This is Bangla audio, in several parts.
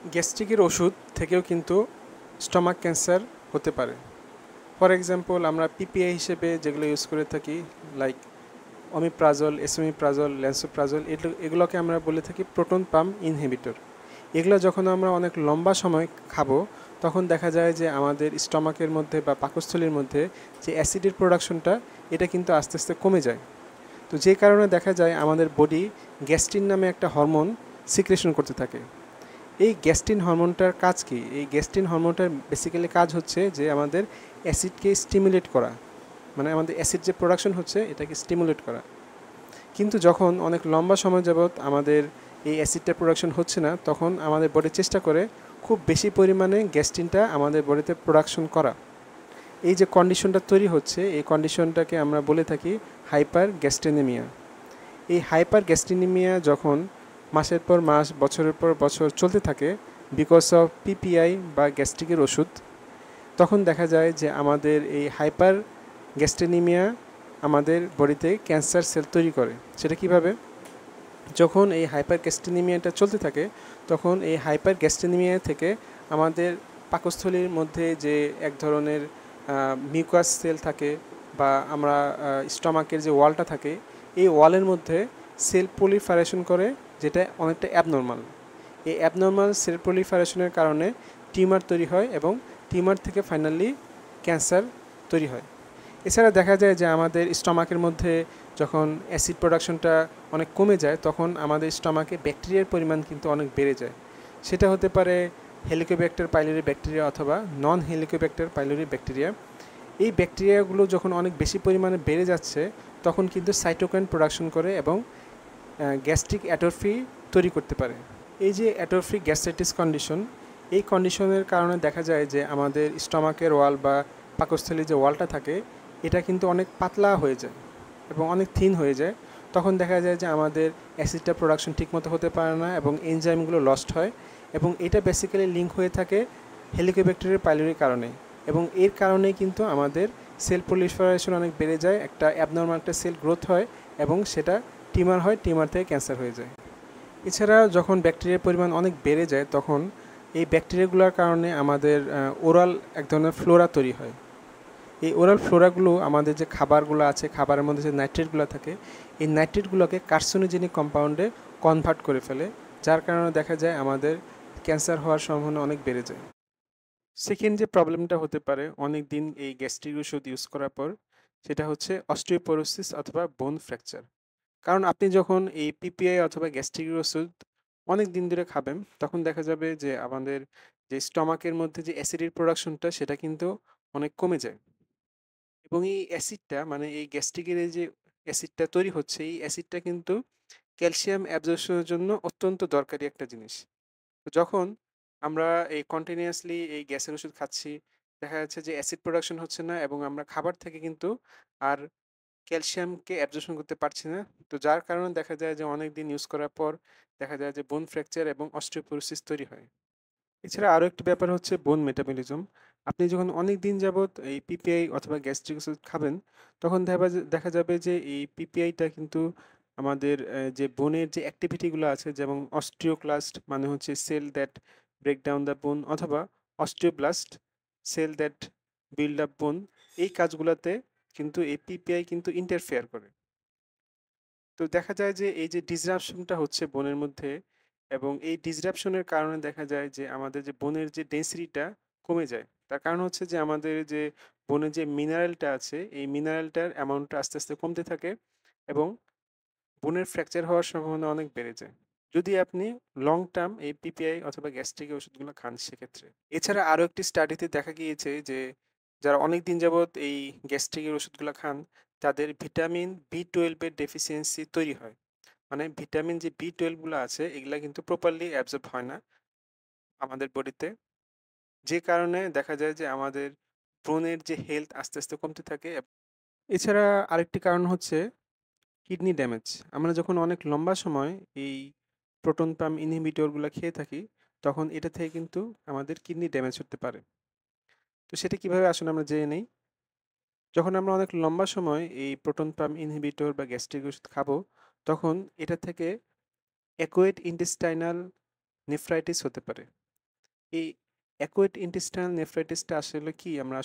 গ্যাস্ট্রিকের ওষুধ থেকেও কিন্তু স্টমাক ক্যান্সার হতে পারে। ফর এক্সাম্পল, আমরা পিপিআই হিসেবে যেগুলো ইউজ করে থাকি, লাইক অমিপ্রাজল, এসোমিপ্রাজল, ল্যান্সোপ্রাজল, এগুলোকে আমরা বলে থাকি প্রোটন পাম্প ইনহিবিটর। এগুলো যখন আমরা অনেক লম্বা সময় খাবো, তখন দেখা যায় যে আমাদের স্টমাকের মধ্যে বা পাকস্থলীর মধ্যে যে অ্যাসিডের প্রোডাকশনটা, এটা কিন্তু আস্তে আস্তে কমে যায়। তো যে কারণে দেখা যায় আমাদের বডি গ্যাস্ট্রিন নামে একটা হরমোন সিক্রেশন করতে থাকে। এই গ্যাস্ট্রিন হরমোনটার কাজ কি? এই গ্যাস্ট্রিন হরমোনটার বেসিক্যালি কাজ হচ্ছে যে আমাদের অ্যাসিডকে স্টিমুলেট করা, মানে আমাদের অ্যাসিড যে প্রোডাকশন হচ্ছে এটাকে স্টিমুলেট করা। কিন্তু যখন অনেক লম্বা সময় যাবৎ আমাদের এই অ্যাসিডটা প্রোডাকশন হচ্ছে না, তখন আমাদের বডি চেষ্টা করে খুব বেশি পরিমাণে গ্যাস্ট্রিনটা আমাদের বডিতে প্রোডাকশন করা। এই যে কন্ডিশনটা তৈরি হচ্ছে, এই কন্ডিশনটাকে আমরা বলে থাকি হাইপার গ্যাস্ট্রিনেমিয়া। এই হাইপার গ্যাস্ট্রিনেমিয়া যখন মাসের পর মাস, বছরের পর বছর চলতে থাকে বিকজ অফ পিপিআই বা গ্যাস্ট্রিকের ওষুধ, তখন দেখা যায় যে আমাদের এই হাইপার গ্যাস্ট্রিনেমিয়া আমাদের বডিতে ক্যান্সার সেল তৈরি করে। সেটা কিভাবে? যখন এই হাইপার গ্যাস্ট্রিনেমিয়াটা চলতে থাকে, তখন এই হাইপার গ্যাস্ট্রিনেমিয়া থেকে আমাদের পাকস্থলীর মধ্যে যে এক ধরনের মিউকাস সেল থাকে, বা আমরা স্টমাকের যে ওয়ালটা থাকে, এই ওয়ালের মধ্যে সেল প্রলিফারেশন করে, যেটা অনেকটা অ্যাবনর্মাল। এই অ্যাবনর্মাল সেল প্রলিফারেশনের কারণে টিউমার তৈরি হয় এবং টিউমার থেকে ফাইনালি ক্যান্সার তৈরি হয়। এছাড়া দেখা যায় যে আমাদের স্টমাকের মধ্যে যখন অ্যাসিড প্রোডাকশনটা অনেক কমে যায়, তখন আমাদের স্টমাকে ব্যাকটেরিয়ার পরিমাণ কিন্তু অনেক বেড়ে যায়। সেটা হতে পারে হেলিকোব্যাক্টার পাইলোরি ব্যাকটেরিয়া অথবা নন হেলিকোব্যাক্টার পাইলোরি ব্যাকটেরিয়া। এই ব্যাকটেরিয়াগুলো যখন অনেক বেশি পরিমাণে বেড়ে যাচ্ছে, তখন কিন্তু সাইটোকাইন প্রোডাকশন করে এবং গ্যাস্ট্রিক অ্যাট্রফি তৈরি করতে পারে। এই যে অ্যাট্রফিক গ্যাস্ট্রাইটিস কন্ডিশন, এই কন্ডিশনের কারণে দেখা যায় যে আমাদের স্টমাকের ওয়াল বা পাকস্থলীর যে ওয়ালটা থাকে, এটা কিন্তু অনেক পাতলা হয়ে যায় এবং অনেক থিন হয়ে যায়। তখন দেখা যায় যে আমাদের অ্যাসিডটা প্রোডাকশন ঠিকমতো হতে পারে না এবং এনজাইমগুলো লস্ট হয়, এবং এটা বেসিক্যালি লিঙ্ক হয়ে থাকে হেলিকোব্যাক্টেরিয়ার পাইলোরির কারণে। এবং এর কারণেই কিন্তু আমাদের সেল প্রলিফারেশন অনেক বেড়ে যায়, একটা অ্যাবনর্মাল একটা সেল গ্রোথ হয় এবং সেটা টিউমার হয়, টিউমার থেকে ক্যান্সার হয়ে যায়। এছাড়া যখন ব্যাকটেরিয়ার পরিমাণ অনেক বেড়ে যায়, তখন এই ব্যাকটেরিয়াগুলোর কারণে আমাদের ওরাল এক ধরনের ফ্লোরা তৈরি হয়। এই ওরাল ফ্লোরাগুলো আমাদের যে খাবারগুলো আছে, খাবারের মধ্যে যে নাইট্রেটগুলো থাকে, এই নাইট্রেটগুলোকে কার্সিনোজেনিক কম্পাউন্ডে কনভার্ট করে ফেলে, যার কারণে দেখা যায় আমাদের ক্যান্সার হওয়ার সম্ভাবনা অনেক বেড়ে যায়। সেকেন্ড যে প্রবলেমটা হতে পারে অনেক দিন এই গ্যাস্ট্রিক ওষুধ ইউজ করার পর, সেটা হচ্ছে অস্টিওপোরোসিস অথবা বোন ফ্র্যাকচার। কারণ আপনি যখন এই পিপিআই অথবা গ্যাস্ট্রিকের ওষুধ অনেক দিন ধরে খাবেন, তখন দেখা যাবে যে আমাদের যে স্টমাকের মধ্যে যে অ্যাসিডের প্রোডাকশনটা, সেটা কিন্তু অনেক কমে যায়। এবং এই অ্যাসিডটা, মানে এই গ্যাস্ট্রিকের এই যে অ্যাসিডটা তৈরি হচ্ছে, এই অ্যাসিডটা কিন্তু ক্যালসিয়াম অ্যাবজর্পশনের জন্য অত্যন্ত দরকারি একটা জিনিস। তো যখন আমরা এই কন্টিনিউয়াসলি এই গ্যাসের ওষুধ খাচ্ছি, দেখা যাচ্ছে যে অ্যাসিড প্রোডাকশন হচ্ছে না এবং আমরা খাবার থেকে কিন্তু আর ক্যালসিয়ামকে অ্যাবজর্পশন করতে পারছি না। তো যার কারণে দেখা যায় যে অনেক দিন ইউজ করার পর দেখা যায় যে বোন ফ্র্যাকচার এবং অস্টিওপোরোসিস তৈরি হয়। এছাড়া আরও একটি ব্যাপার হচ্ছে বোন মেটাবলিজম। আপনি যখন অনেক দিন যাবৎ এই পিপিআই অথবা গ্যাস্ট্রিক ওষুধ খাবেন, তখন দেখা যাবে যে এই পিপিআইটা কিন্তু আমাদের যে বোনের যে অ্যাক্টিভিটিগুলো আছে, যেমন অস্টিওক্লাস্ট মানে হচ্ছে cell that break down the bone, অথবা osteoblast cell that build up bone, এই কাজগুলোতে কিন্তু এই পিপিআই কিন্তু ইন্টারফেয়ার করে। তো দেখা যায় যে এই যে ডিসরাপশনটা হচ্ছে বোনের মধ্যে, এবং এই ডিসরাপশনের কারণে দেখা যায় যে আমাদের যে বোনের যে ডেন্সিটিটা কমে যায়। তার কারণ হচ্ছে যে আমাদের যে বোনের যে মিনারেলটা আছে, এই মিনারেলটার অ্যামাউন্টটা আস্তে আস্তে কমতে থাকে এবং বোনের ফ্র্যাকচার হওয়ার সম্ভাবনা অনেক বেড়ে যায় যদি আপনি লং টার্ম এই পিপিআই অথবা গ্যাস্ট্রিক ওষুধগুলো খান সেক্ষেত্রে। এছাড়া আরও একটি স্টাডিতে দেখা গিয়েছে যে যারা অনেক দিন যাবৎ এই গ্যাস্ট্রিকের ওষুধগুলো খান, তাদের ভিটামিন বি 12 এর ডেফিসিয়েন্সি তৈরি হয়। মানে ভিটামিন যে বি 12 আছে, এগুলা কিন্তু প্রপারলি অ্যাবজর্ব হয় না আমাদের বডিতে, যে কারণে দেখা যায় যে আমাদের ব্রণের যে হেলথ আস্তে আস্তে কমতে থাকে। এছাড়া আরেকটি কারণ হচ্ছে কিডনি ড্যামেজ। আমরা যখন অনেক লম্বা সময় এই প্রোটন পাম্প ইনহিবিটরগুলো খেয়ে থাকি, তখন এটা থেকে কিন্তু আমাদের কিডনি ড্যামেজ হতে পারে। তো সেটা কিভাবে আসলে আমরা জেনে নেই। যখন আমরা অনেক লম্বা সময় এই প্রোটন পাম্প ইনহিবিটর বা গ্যাস্ট্রিক ওষুধ খাবো, তখন এটা থেকে অ্যাকুয়েট ইন্টেস্টাইনাল নেফ্রাইটিস হতে পারে। এই অ্যাকুয়েট ইন্টেস্টাইনাল নেফ্রাইটিসটা আসলে কি আমরা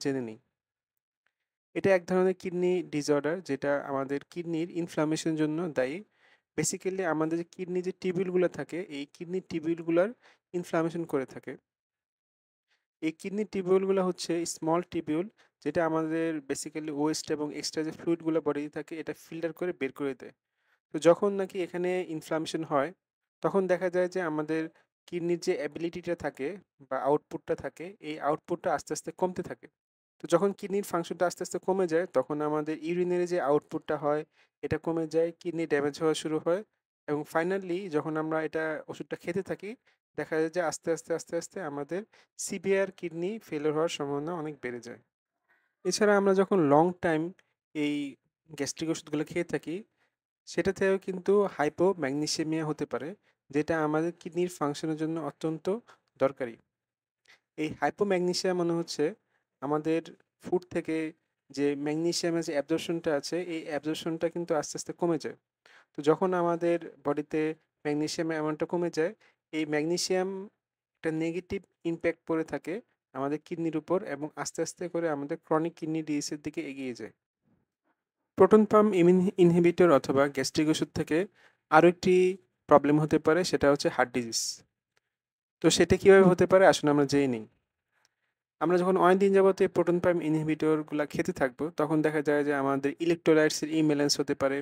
জেনে নিই। এটা এক ধরনের কিডনি ডিসঅর্ডার যেটা আমাদের কিডনির ইনফ্লামেশনের জন্য দায়ী। বেসিক্যালি আমাদের যে কিডনি যে টিবিউলগুলো থাকে এই কিডনি টিবিউলগুলোর ইনফ্লামেশন করে থাকে। এই কিডনি টিবিউলগুলো হচ্ছে স্মল টিবিউল যেটা আমাদের বেসিক্যালি ওয়েস্ট এবং এক্সট্রা যে ফ্লুইডগুলো বডিতে থাকে এটা ফিল্টার করে বের করে দেয়। তো যখন নাকি এখানে ইনফ্লামেশন হয় তখন দেখা যায় যে আমাদের কিডনির যে অ্যাবিলিটিটা থাকে বা আউটপুটটা থাকে এই আউটপুটটা আস্তে আস্তে কমতে থাকে। তো যখন কিডনির ফাংশনটা আস্তে আস্তে কমে যায় তখন আমাদের ইউরিনের যে আউটপুটটা হয় এটা কমে যায়, কিডনি ড্যামেজ হওয়া শুরু হয় এবং ফাইনালি যখন আমরা এটা ওষুধটা খেতে থাকি দেখা যায় যে আস্তে আস্তে আস্তে আস্তে আমাদের সিভিয়ার কিডনি ফেলিওর হওয়ার সম্ভাবনা অনেক বেড়ে যায়। এছাড়া আমরা যখন লং টাইম এই গ্যাস্ট্রিক ওষুধগুলো খেয়ে থাকি সেটা থেকেও কিন্তু হাইপোম্যাগনেসিয়ামিয়া হতে পারে যেটা আমাদের কিডনির ফাংশনের জন্য অত্যন্ত দরকারি। এই হাইপোম্যাগনেসিয়া মানে হচ্ছে আমাদের ফুড থেকে যে ম্যাগনেসিয়ামের যে অ্যাবজর্পশনটা আছে এই অ্যাবজর্পশনটা কিন্তু আস্তে আস্তে কমে যায়। তো যখন আমাদের বডিতে ম্যাগনেসিয়ামের অ্যামাউন্টটা কমে যায় এই ম্যাগনেসিয়াম একটা নেগেটিভ ইম্প্যাক্ট পড়ে থাকে আমাদের কিডনির উপর এবং আস্তে আস্তে করে আমাদের ক্রনিক কিডনি ডিজিজের দিকে এগিয়ে যায়। প্রোটন পাম্প ইনহিবিটর অথবা গ্যাস্ট্রিক ওষুধ থেকে আরও একটি প্রবলেম হতে পারে সেটা হচ্ছে হার্ট ডিজিজ। তো সেটা কিভাবে হতে পারে আসলে আমরা জেনে নিই। আমরা যখন অনেক দিন যাবত এই প্রোটন পাম্প ইনহিবিটরগুলো খেতে থাকবো তখন দেখা যায় যে আমাদের ইলেকট্রোলাইটসের ইমব্যালেন্স হতে পারে,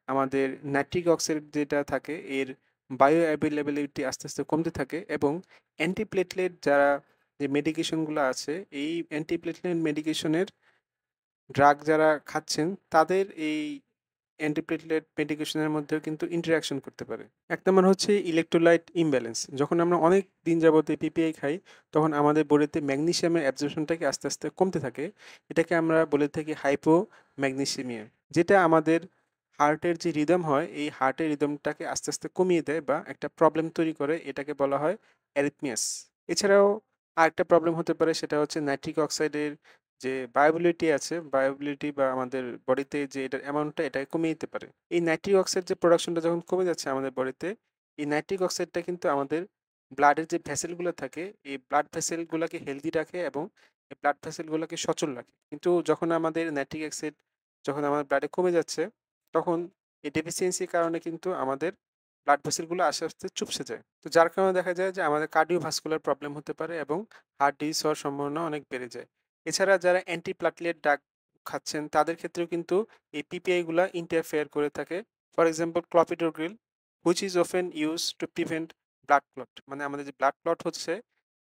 আমাদের নাইট্রিক অক্সাইড যেটা থাকে এর বায়ো অ্যাভেলেবিলিটি আস্তে আস্তে কমতে থাকে এবং অ্যান্টিপ্লেটলেট যারা যে মেডিকেশনগুলো আছে এই অ্যান্টিপ্লেটলেট মেডিকেশনের ড্রাগ যারা খাচ্ছেন তাদের এই অ্যান্টিপ্লেটলেট মেডিকেশনের মধ্যেও কিন্তু ইন্টারাকশন করতে পারে। এক নম্বর হচ্ছে ইলেকট্রোলাইট ইমব্যালেন্স। যখন আমরা অনেক দিন যাবত এই পিপিআই খাই তখন আমাদের বডিতে ম্যাগনেসিয়ামের অ্যাবজর্পশনটাকে আস্তে আস্তে কমতে থাকে। এটাকে আমরা বলে থাকি হাইপো ম্যাগনেসিয়ামিয়া, যেটা আমাদের হার্টের যে রিদম হয় এই হার্টের রিদমটাকে আস্তে আস্তে কমিয়ে দেয় বা একটা প্রবলেম তৈরি করে, এটাকে বলা হয় অ্যারিথমিয়াস। এছাড়াও আরেকটা প্রবলেম হতে পারে সেটা হচ্ছে নাইট্রিক অক্সাইডের যে বায়োবিলিটি আছে, বায়োবিলিটি বা আমাদের বডিতে যে এটার অ্যামাউন্টটা এটাকে কমিয়ে দিতে পারে। এই নাইট্রিক অক্সাইড যে প্রোডাকশনটা যখন কমে যাচ্ছে আমাদের বডিতে এই নাইট্রিক অক্সাইডটা কিন্তু আমাদের ব্লাডের যে ভেসেলগুলো থাকে এই ব্লাড ভেসেলগুলোকে হেলদি রাখে এবং এই ব্লাড ভেসেলগুলোকে সচল রাখে। কিন্তু যখন আমাদের নাইট্রিক অক্সাইড যখন আমাদের ব্লাডে কমে যাচ্ছে তখন এই ডেফিসিয়েন্সির কারণে কিন্তু আমাদের ব্লাড ভেসেলগুলো আস্তে আস্তে চুপসে যায়। তো যার কারণে দেখা যায় যে আমাদের কার্ডিওভাস্কুলার প্রবলেম হতে পারে এবং হার্ট ডিজিজ হওয়ার সম্ভাবনা অনেক বেড়ে যায়। এছাড়া যারা অ্যান্টিপ্লাটলেট ড্রাগ খাচ্ছেন তাদের ক্ষেত্রেও কিন্তু এই পিপিআই গুলা ইন্টারফেয়ার করে থাকে। For example clopidogrel which is often use to prevent blood clot, মানে আমাদের যে ব্লাড ক্লট হচ্ছে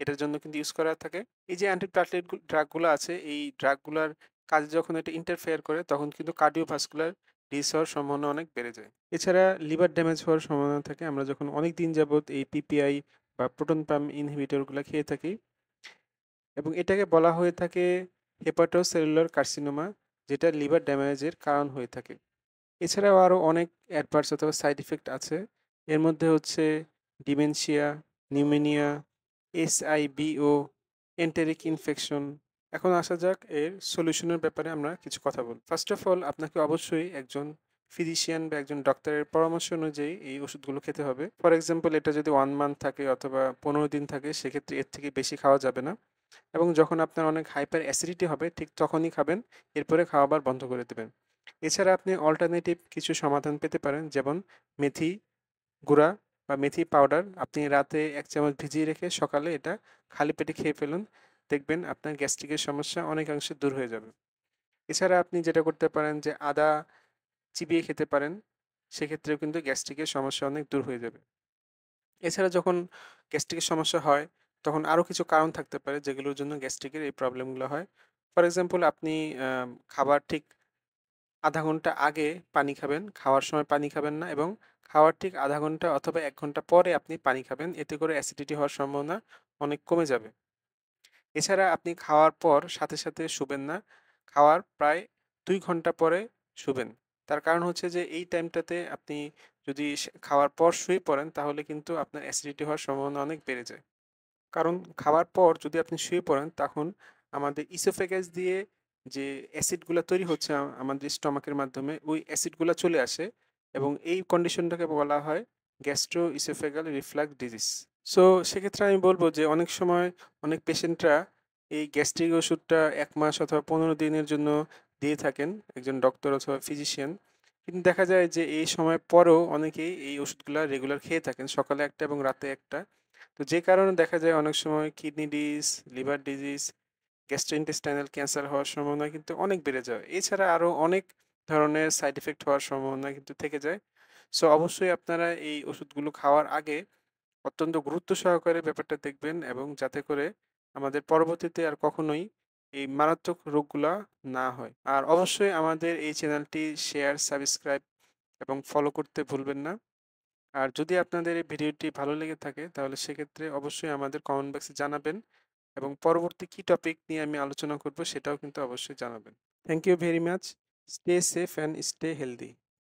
এটার জন্য কিন্তু ইউজ করা থাকে। এই যে অ্যান্টিপ্লাটলেট ড্রাগগুলো আছে এই ড্রাগগুলার কাজে যখন এটা ইন্টারফেয়ার করে তখন কিন্তু কার্ডিওভাস্কুলার ডিজিজ হওয়ার সম্ভাবনা অনেক বেড়ে যায়। এছাড়া লিভার ড্যামেজ হওয়ার সম্ভাবনা থাকে আমরা যখন অনেক দিন যাবত এই পিপিআই বা প্রোটন পাম্প ইনহিবিটরগুলো খেয়ে থাকি এবং এটাকে বলা হয়ে থাকে হেপাটোসেলুলার কার্সিনোমা, যেটা লিভার ড্যামেজের কারণ হয়ে থাকে। এছাড়াও আরও অনেক অ্যাডভার্স অথবা সাইড ইফেক্ট আছে। এর মধ্যে হচ্ছে ডিমেনশিয়া, নিউমোনিয়া, এসআইবিও, এন্টেরিক ইনফেকশন। এখন আসা যাক এর সলিউশনের ব্যাপারে আমরা কিছু কথা বলব। ফার্স্ট অফ অল আপনাকে অবশ্যই একজন ফিজিশিয়ান বা একজন ডক্টরের পরামর্শ অনুযায়ী এই ওষুধগুলো খেতে হবে। ফর এক্সাম্পল এটা যদি 1 মান্থ থাকে অথবা 15 দিন থাকে সেক্ষেত্রে এর থেকে বেশি খাওয়া যাবে না এবং যখন আপনার অনেক হাইপার অ্যাসিডিটি হবে ঠিক তখনই খাবেন, এরপরে খাওয়া আবার বন্ধ করে দেবেন। এছাড়া আপনি অল্টারনেটিভ কিছু সমাধান পেতে পারেন যেমন মেথি গুঁড়া বা মেথি পাউডার আপনি রাতে 1 চামচ ভিজিয়ে রেখে সকালে এটা খালি পেটে খেয়ে ফেলুন, দেখবেন আপনার গ্যাস্ট্রিকের সমস্যা অনেকাংশে দূর হয়ে যাবে। এছাড়া আপনি যেটা করতে পারেন যে আদা চিবিয়ে খেতে পারেন, সেক্ষেত্রেও কিন্তু গ্যাস্ট্রিকের সমস্যা অনেক দূর হয়ে যাবে। এছাড়া যখন গ্যাস্ট্রিকের সমস্যা হয় তখন আরও কিছু কারণ থাকতে পারে যেগুলোর জন্য গ্যাস্ট্রিকের এই প্রবলেমগুলো হয়। ফর এক্সাম্পল আপনি খাবার ঠিক ০.৫ ঘন্টা আগে পানি খাবেন, খাওয়ার সময় পানি খাবেন না এবং খাওয়ার ঠিক ০.৫ ঘন্টা অথবা ১ ঘন্টা পরে আপনি পানি খাবেন, এতে করে অ্যাসিডিটি হওয়ার সম্ভাবনা অনেক কমে যাবে। এছাড়া আপনি খাওয়ার পর সাথে সাথে শুবেন না, খাওয়ার প্রায় ২ ঘন্টা পরে শুবেন। তার কারণ হচ্ছে যে এই টাইমটাতে আপনি যদি খাওয়ার পর শুয়ে পড়েন তাহলে কিন্তু আপনার অ্যাসিডিটি হওয়ার সম্ভাবনা অনেক বেড়ে যায়। কারণ খাওয়ার পর যদি আপনি শুয়ে পড়েন তখন আমাদের ইসোফেগাস দিয়ে যে অ্যাসিডগুলা তৈরি হচ্ছে আমাদের স্টমাকের মাধ্যমে ওই অ্যাসিডগুলা চলে আসে এবং এই কন্ডিশনটাকে বলা হয় gastro oesophageal reflux disease. So সেক্ষেত্রে আমি বলব যে অনেক সময় অনেক পেশেন্টরা এই গ্যাস্ট্রিক ওষুধটা ১ মাস অথবা ১৫ দিনের জন্য দিয়ে থাকেন একজন ডক্টর অথবা ফিজিশিয়ান। কিন্তু দেখা যায় যে এই সময় পরেও অনেকেই এই ওষুধগুলা রেগুলার খেয়ে থাকেন। সকালে একটা এবং রাতে একটা। তো যে কারণে দেখা যায় অনেক সময় kidney disease, liver disease, gastrointestinal cancer হওয়ার সম্ভাবনা কিন্তু অনেক বেড়ে যায়। এছাড়া আরো অনেক ধরনের সাইড ইফেক্ট হওয়ার সম্ভাবনা কিন্তু থেকে যায়। সো অবশ্যই আপনারা এই ওষুধগুলো খাওয়ার আগে অত্যন্ত গুরুত্ব সহকারে ব্যাপারটা দেখবেন এবং যাতে করে আমাদের পরবর্তীতে আর কখনোই এই মারাত্মক রোগগুলা না হয়। আর অবশ্যই আমাদের এই চ্যানেলটি শেয়ার, সাবস্ক্রাইব এবং ফলো করতে ভুলবেন না। আর যদি আপনাদের এই ভিডিওটি ভালো লেগে থাকে তাহলে সেক্ষেত্রে অবশ্যই আমাদের কমেন্ট বক্সে জানাবেন এবং পরবর্তী কি টপিক নিয়ে আমি আলোচনা করব সেটাও কিন্তু অবশ্যই জানাবেন। Thank you very much. Stay safe and stay healthy.